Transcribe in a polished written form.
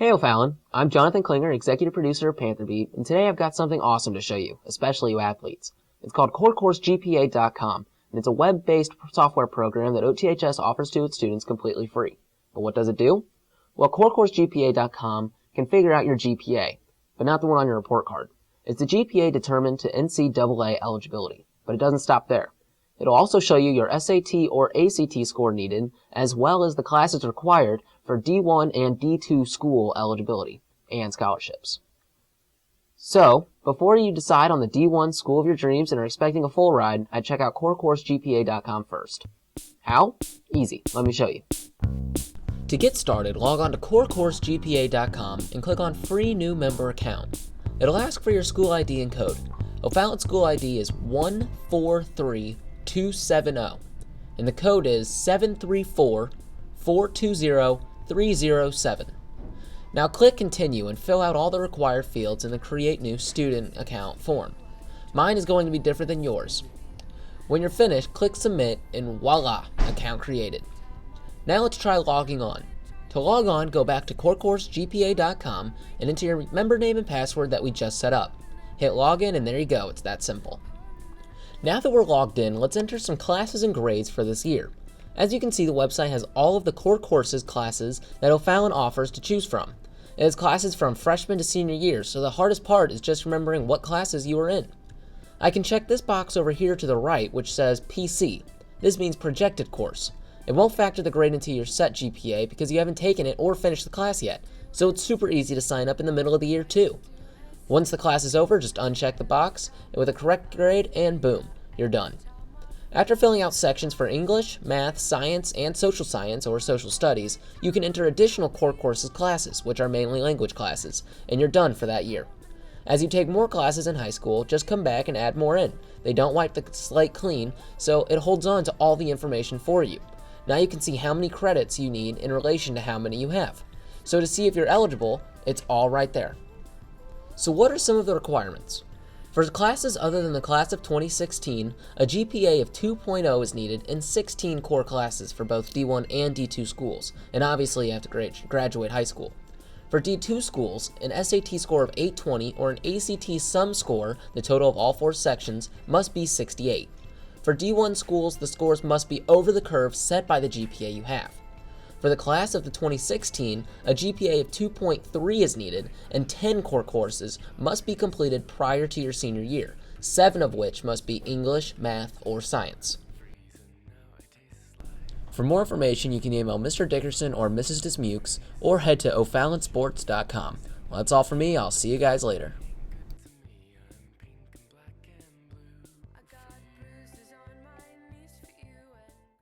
Hey O'Fallon, I'm Jonathan Klinger, executive producer of Panther Beat, and today I've got something awesome to show you, especially you athletes. It's called CoreCourseGPA.com, and it's a web-based software program that OTHS offers to its students completely free. But what does it do? Well, CoreCourseGPA.com can figure out your GPA, but not the one on your report card. It's the GPA determined to NCAA eligibility, but it doesn't stop there. It'll also show you your SAT or ACT score needed, as well as the classes required for D1 and D2 school eligibility and scholarships. So, before you decide on the D1 school of your dreams and are expecting a full ride, I'd check out CoreCourseGPA.com first. How? Easy. Let me show you. To get started, log on to CoreCourseGPA.com and click on Free New Member Account. It'll ask for your school ID and code. O'Fallon's school ID is 143270, and the code is 734420307. Now click Continue and fill out all the required fields in the Create New Student Account form. Mine is going to be different than yours. When you're finished, click Submit and voila, account created. Now let's try logging on. To log on, go back to CoreCourseGPA.com and enter your member name and password that we just set up. Hit login and there you go, it's that simple. Now that we're logged in, let's enter some classes and grades for this year. As you can see, the website has all of the core courses classes that O'Fallon offers to choose from. It has classes from freshman to senior year, so the hardest part is just remembering what classes you are in. I can check this box over here to the right which says PC. This means projected course. It won't factor the grade into your set GPA because you haven't taken it or finished the class yet, so it's super easy to sign up in the middle of the year too. Once the class is over, just uncheck the box with a correct grade and boom, you're done. After filling out sections for English, Math, Science, and Social Science or Social Studies, you can enter additional core courses classes, which are mainly language classes, and you're done for that year. As you take more classes in high school, just come back and add more in. They don't wipe the slate clean, so it holds on to all the information for you. Now you can see how many credits you need in relation to how many you have. So to see if you're eligible, it's all right there. So what are some of the requirements? For classes other than the class of 2016, a GPA of 2.0 is needed in 16 core classes for both D1 and D2 schools, and obviously you have to graduate high school. For D2 schools, an SAT score of 820 or an ACT sum score, the total of all 4 sections, must be 68. For D1 schools, the scores must be over the curve set by the GPA you have. For the class of the 2016, a GPA of 2.3 is needed, and 10 core courses must be completed prior to your senior year, 7 of which must be English, Math, or Science. For more information, you can email Mr. Dickerson or Mrs. Dismukes, or head to OFallonSports.com. Well, that's all for me. I'll see you guys later.